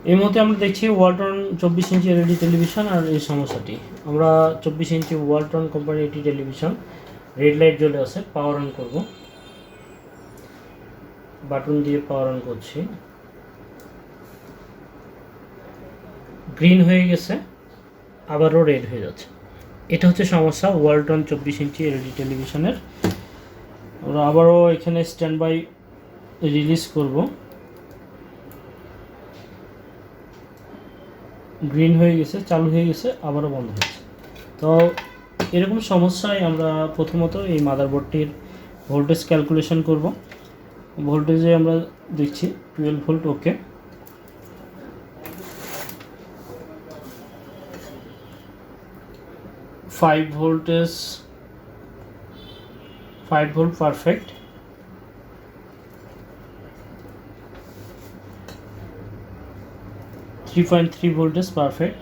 এই মুহূর্তে আমরা দেখছি ওয়ালটন 24 ইঞ্চি এলইডি টেলিভিশন আর এই সমস্যাটি। আমরা 24 ইঞ্চি ওয়ালটন কোম্পানির একটি টেলিভিশন, রেড লাইট জ্বলে আছে, পাওয়ার অন করব। বাটন দিয়ে পাওয়ার অন করছি, গ্রিন হয়ে গেছে, আবারও রেড হয়ে যাচ্ছে। এটা হচ্ছে সমস্যা ওয়ালটন 24 ইঞ্চি এলইডি টেলিভিশনের। আমরা আবারও এখানে স্ট্যান্ড বাই রিলিজ করব, গ্রিন হয়ে গেছে, চালু হয়ে গেছে, আবারও বন্ধ হয়েছে। তো এরকম সমস্যায় আমরা প্রথমত এই মাদারবোর্ডটির ভোল্টেজ ক্যালকুলেশন করব। ভোল্টেজে আমরা দেখছি 12 volt, okay. 5 voltage, 5 volt perfect. 3.3 voltage perfect.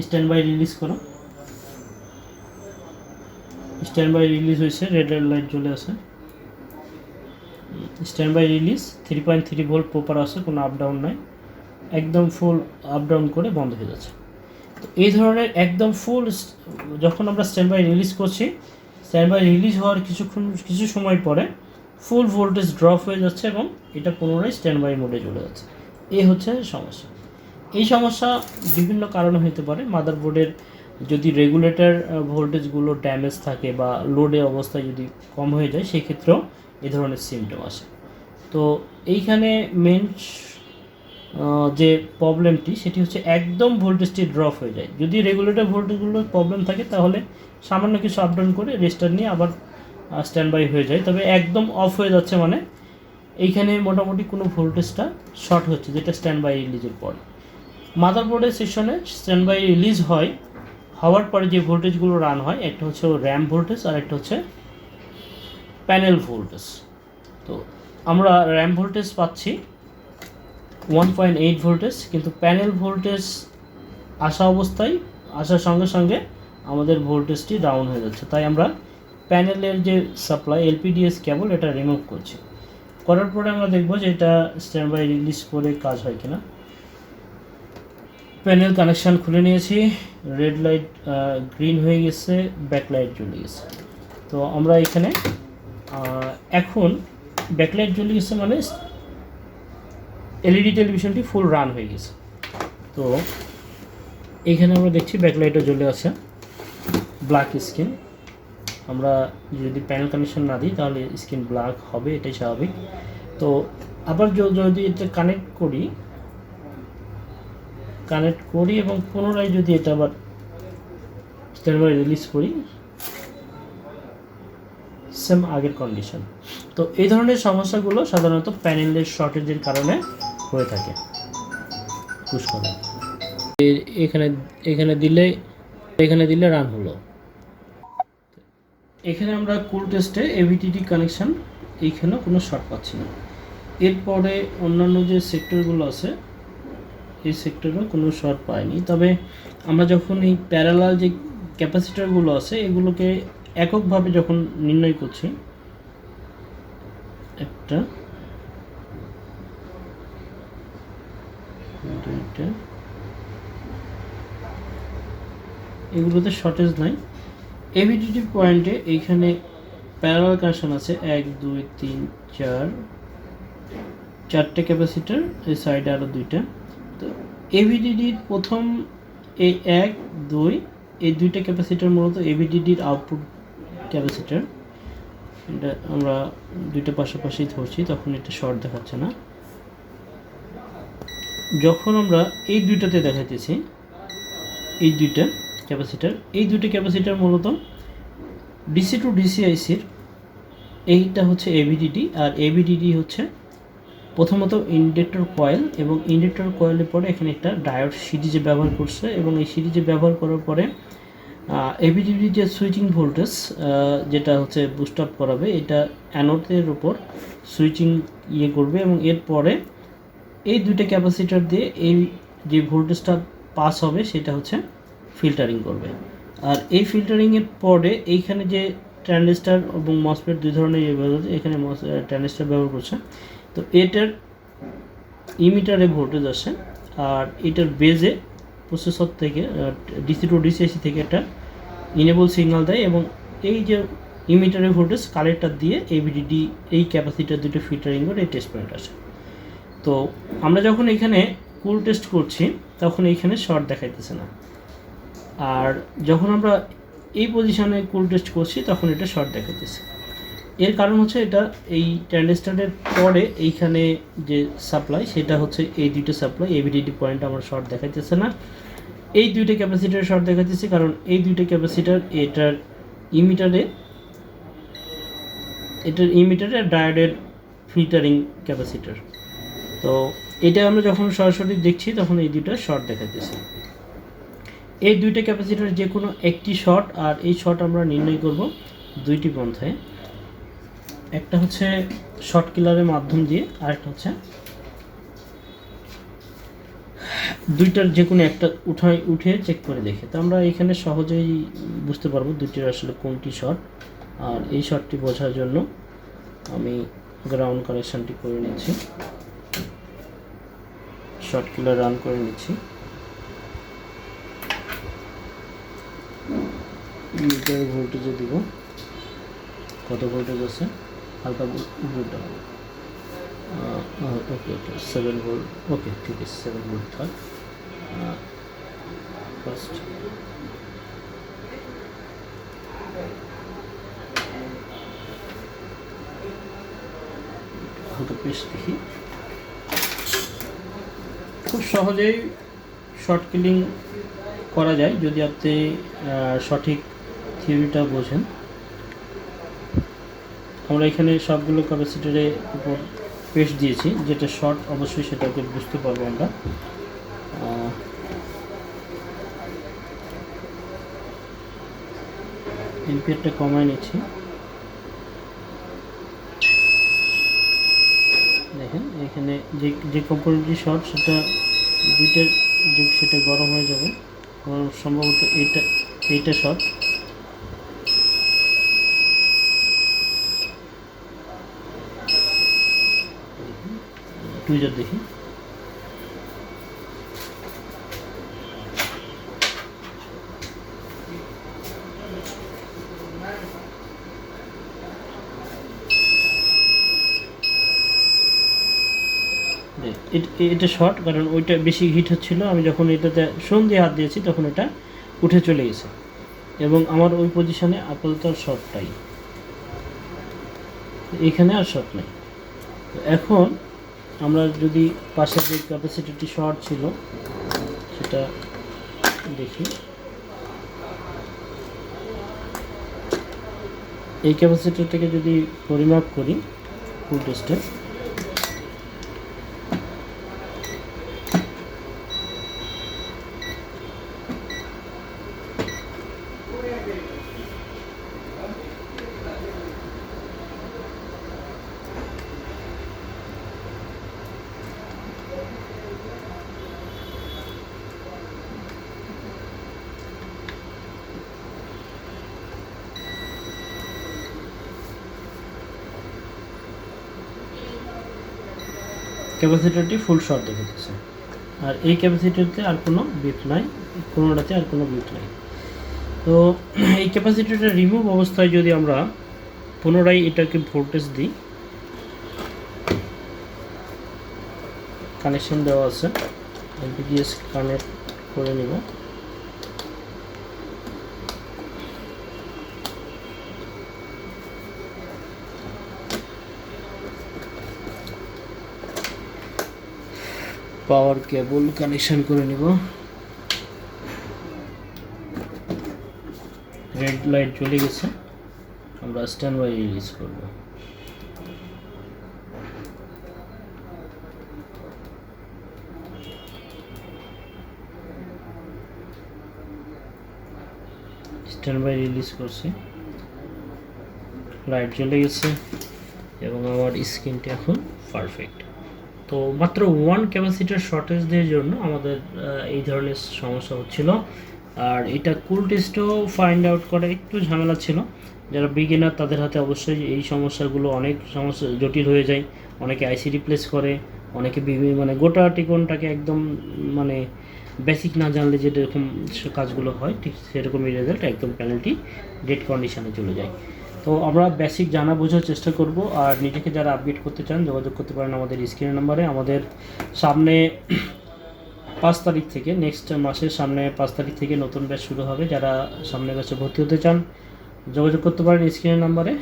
Stand by release করো, স্ট্যান্ড বাই রিলিজ হয়েছে, রেড লাইট জ্বলে আছে। Stand by release 3.3 volt proper আছে, কোনো আপ ডাউন নাই, একদম ফুল আপ ডাউন করে বন্ধ হয়ে যাচ্ছে। তো এই ধরনের একদম ফুল যখন আমরা স্ট্যান্ড বাই রিলিজ করছি, স্ট্যান্ড বাই রিলিজ হওয়ার কিছু সময় পরে ফুল ভোল্টেজ ড্রপ হয়ে যাচ্ছে এবং এটা পুনরায় স্ট্যান্ড বাই মোডে চলে যাচ্ছে। এই হচ্ছে সমস্যা। এই সমস্যা বিভিন্ন কারণে হতে পারে। মাদারবোর্ডের যদি রেগুলেটর ভোল্টেজগুলো ড্যামেজ থাকে বা লোডের অবস্থায় যদি কম হয়ে যায়, সেই ক্ষেত্রেও এই ধরনের সিমটম আসে। তো এইখানে মেন যে প্রবলেমটি সেটি হচ্ছে একদম ভোল্টেজটি ড্রপ হয়ে যায়। যদি রেগুলেটর ভোল্টেজগুলোর প্রবলেম থাকে তাহলে সামান্য কিছু আপ ডাউন করে রেস্টার নিয়ে আবার স্ট্যান্ড বাই হয়ে যায়। তবে একদম অফ হয়ে যাচ্ছে মানে এইখানে মোটামুটি কোনো ভোল্টেজটা শর্ট হচ্ছে, যেটা স্ট্যান্ড বাই রিলিজের পরে। মাদারবোর্ডের সেশনে স্ট্যান্ড বাই রিলিজ হওয়ার পরে যে ভোল্টেজগুলো রান হয়, একটা হচ্ছে র্যাম ভোল্টেজ আর একটা হচ্ছে প্যানেল ভোল্টেজ। তো আমরা র্যাম ভোল্টেজ পাচ্ছি 1.8 ভোল্টেজ, কিন্তু প্যানেল ভোল্টেজ আসার সঙ্গে সঙ্গে আমাদের ভোল্টেজটি ডাউন হয়ে যাচ্ছে। তাই আমরা প্যানেলের যে সাপ্লাই এলপিডিএস কেবল এটা রিমুভ করছি। করার পরে আমরা দেখব যে এটা স্ট্যান্ড বাই রিলিজ করে কাজ হয় কিনা। প্যানেল কানেকশান খুলে নিয়েছি, রেড লাইট গ্রিন হয়ে গেছে, ব্যাকলাইট জ্বলে গেছে। তো আমরা এখানে এখন ব্যাকলাইট জ্বলে গেছে মানে এলইডি টেলিভিশনটি ফুল রান হয়ে গেছে। তো এইখানে আমরা দেখছি ব্যাকলাইটও জ্বলে আছে, ব্ল্যাক স্ক্রিন। আমরা যদি প্যানেল কানেকশন না দিই তাহলে স্ক্রিন ব্ল্যাক হবে, এটাই স্বাভাবিক। তো আবার যদি এটা কানেক্ট করি এবং পুনরায় যদি এটা আবার স্ট্যান্ড বাই রিলিজ করি, সেম আগের কন্ডিশন। তো এই ধরনের সমস্যাগুলো সাধারণত প্যানেলের শর্টেজের কারণে হয়ে থাকে। পুশ করে এখানে দিলে রান হলো। এখানে আমরা কুল টেস্টে এভিটিডি কানেকশান, এইখানেও কোনো শর্ট পাচ্ছি না। এরপরে অন্যান্য যে সেক্টরগুলো আছে এই সেক্টরেও কোনো শর্ট পাইনি। তবে আমরা যখন এই প্যারালাল যে ক্যাপাসিটারগুলো আছে এগুলোকে এককভাবে যখন নির্ণয় করছি, একটা, দুইটা, এগুলোতে শর্টেজ নাই। এভিডিটি পয়েন্টে এইখানে প্যারালাল কানেকশন আছে 1 2 3 4, 4টে ক্যাপাসিটার, এই সাইডে আরও 2টা। তো এভিডিডির প্রথম এই 1 2 এই 2টা ক্যাপাসিটার মূলত এভিডিডির আউটপুট ক্যাপাসিটার। এটা আমরা 2টা পাশাপাশি ধরছি, তখন এটা শর্ট দেখাচ্ছে না। যখন আমরা এই 2টাতে দেখাইতেছি, এই 2টা ক্যাপাসিটার মূলত ডিসি টু ডিসি আইসির, এইটা হচ্ছে এভিডিডি। আর এভিডিডি হচ্ছে প্রথমত ইন্ডাক্টর কয়েল, এবং ইন্ডাক্টর কয়েলের পরে এখানে একটা ডায়োড সিরিজে ব্যবহার করছে, এবং এই সিরিজে ব্যবহার করার পরে এভিডিডি যে সুইচিং ভোল্টেজ যেটা হচ্ছে বুস্ট আপ করাবে, এটা অ্যানোডের উপর সুইচিং করবে, এবং এরপরে এই 2টা ক্যাপাসিটার দিয়ে এই যে ভোল্টেজটা পাস হবে সেটা হচ্ছে ফিল্টারিং করবে। আর এই ফিল্টারিংয়ের পরে এইখানে যে ট্রানজিস্টর এবং মসফেট 2 ধরনের এখানে ট্রানজিস্টর ব্যবহার করছে। তো এটার ইমিটারে ভোল্টেজ আসে, আর এটার বেজে প্রসেসর থেকে ডিসি টু ডিসিএসি থেকে একটা ইনেবল সিগন্যাল দেয়, এবং এই যে ইমিটারের ভোল্টেজ কালেক্টর দিয়ে এভিডিডি এই ক্যাপাসিটার দুটো ফিল্টারিং করে এই টেস্ট পয়েন্ট আসে। তো আমরা যখন এখানে কুল টেস্ট করছি তখন এইখানে শর্ট দেখাইতেছে না, আর যখন আমরা এই পজিশনে কুল টেস্ট করছি তখন এটা শর্ট দেখাইতেছে। এর কারণ হচ্ছে এটা এই ট্রানজিস্টরের পরে এইখানে যে সাপ্লাই সেটা হচ্ছে এই দুইটা সাপ্লাই এভিডিডি পয়েন্ট আমার শর্ট দেখাইতেছে না, এই দুইটা ক্যাপাসিটার শর্ট দেখাইতেছে, কারণ এই দুইটা ক্যাপাসিটার এটার ইমিটারে ডায়োডের ফিল্টারিং ক্যাপাসিটার। তো এটা আমরা যখন সরাসরি দেখছি তখন এই দুইটা শর্ট দেখাইতেছে। এই দুইটা ক্যাপাসিটার যে কোনো একটি শর্ট, আর এই শর্ট আমরা নির্ণয় করব দুইটি পন্থায়, একটা হচ্ছে শর্ট কিলারের মাধ্যম দিয়ে, আরেকটা হচ্ছে দুইটার যে কোনো একটা উঠে চেক করে দেখে। তো আমরা এখানে সহজেই বুঝতে পারবো দুইটির আসলে কোনটি শর্ট। আর এই শর্টটি বোঝার জন্য আমি গ্রাউন্ড কানেকশানটি করে নিচ্ছি, শর্ট কিলার রান করে নিচ্ছি, মিটার ভোল্টেজে দিব, কত ভোল্টেজ আছে, হালকা ভোল্টটা ওকে ওকে 7 ভোল্ট, ওকে ঠিক আছে 7 ভোল্ট থাক। ফার্স্ট হালকা পেস্ট দেখি, খুব সহজেই শর্ট কিলিং করা যায় যদি আপনি সঠিক থিওরিটা বোঝেন। আমরা এখানে সবগুলো ক্যাপাসিটরের উপর পেস্ট দিয়েছি, যেটা শর্ট অবশ্যই সেটাকে বুঝতে পারবো আমরা। এম্পিয়ারটা কমায় নিচ্ছি, দেখেন এখানে যে কম্পোনেন্টটি শর্ট সেটা দুইটার সেটা গরম হয়ে যাবে, সম্ভবত এইটা শর্ট, টুইজার দেখি, এটা শর্ট, কারণ ওইটা বেশি হিট হচ্ছিল, আমি যখন এটাতে সোম দিয়ে হাত দিয়েছি তখন এটা উঠে চলে গেছে, এবং আমার ওই পজিশনে আপাতত শর্টটাই, এখানে আর শর্ট নেই। তো এখন আমরা যদি পাশে যে ক্যাপাসিটিটি শর্ট ছিল সেটা দেখি, এই ক্যাপাসিটিটাকে যদি পরিমাপ করি ফুল টেস্টে, ক্যাপাসিটরটি ফুল শর্ট দেখাচ্ছে, আর এই ক্যাপাসিটরতে আর কোনো বিট নাই, কোনোটাতে আর কোনো বিট নাই। তো এই ক্যাপাসিটরটা রিমুভ অবস্থায় যদি আমরা পুনরায় এটাকে ভোল্টেজ দিই, কানেকশন দেওয়া আছে, এলপিডিএস কানেক্ট করে নেব, পাওয়ার কেবল কানেকশন করে নিব, রেড লাইট জ্বলে গেছে, আমরা স্ট্যান্ড বাই রিলিজ করব। স্ট্যান্ড বাই রিলিজ করছি, লাইট জ্বলে গেছে এবং আমার স্ক্রিনটি এখন পারফেক্ট। তো মাত্র ওয়ান ক্যাপাসিটার শর্টেজের জন্য আমাদের এই ধরনের সমস্যা হচ্ছিল, আর এটা কুল টেস্টও ফাইন্ড আউট করা একটু ঝামেলা ছিল। যারা বিগিনার তাদের হাতে অবশ্যই এই সমস্যাগুলো অনেক সমস্যা জটিল হয়ে যায়, অনেকে আইসি রিপ্লেস করে, অনেকে বিভিন্ন মানে গোটা টিকনটাকে একদম মানে বেসিক না জানলে যেরকম কাজগুলো হয় ঠিক সেরকমই রেজাল্ট, একদম প্যানেলটি ডেড কন্ডিশনে চলে যায়। তো আমরা বেসিক জানা বোঝার চেষ্টা করব। আর নিজেকে যারা আপডেট করতে চান যোগাযোগ করতে পারেন আমাদের স্ক্রিনের নাম্বারে। আমাদের সামনে 5 তারিখ থেকে, নেক্সট মাসের সামনে 5 তারিখ থেকে নতুন ব্যাচ শুরু হবে। যারা সামনে ব্যাচে ভর্তি হতে চান যোগাযোগ করতে পারেন স্ক্রিনের নাম্বারে।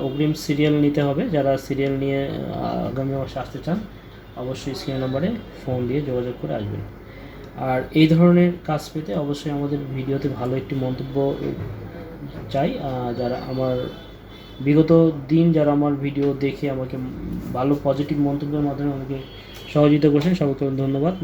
অগ্রিম সিরিয়াল নিতে হবে। যারা সিরিয়াল নিয়ে আগামী মাসে আসতে চান অবশ্যই স্ক্রিনের নাম্বারে ফোন দিয়ে যোগাযোগ করে আসবেন। আর এই ধরনের কাজ পেতে অবশ্যই আমাদের ভিডিওতে ভালো একটি মন্তব্য চাই। যারা আমার বিগত দিন যারা আমার ভিডিও দেখে আমাকে ভালো পজিটিভ মন্তব্যের মাধ্যমে আমাকে সহযোগিতা করছেন সবাইকে ধন্যবাদ।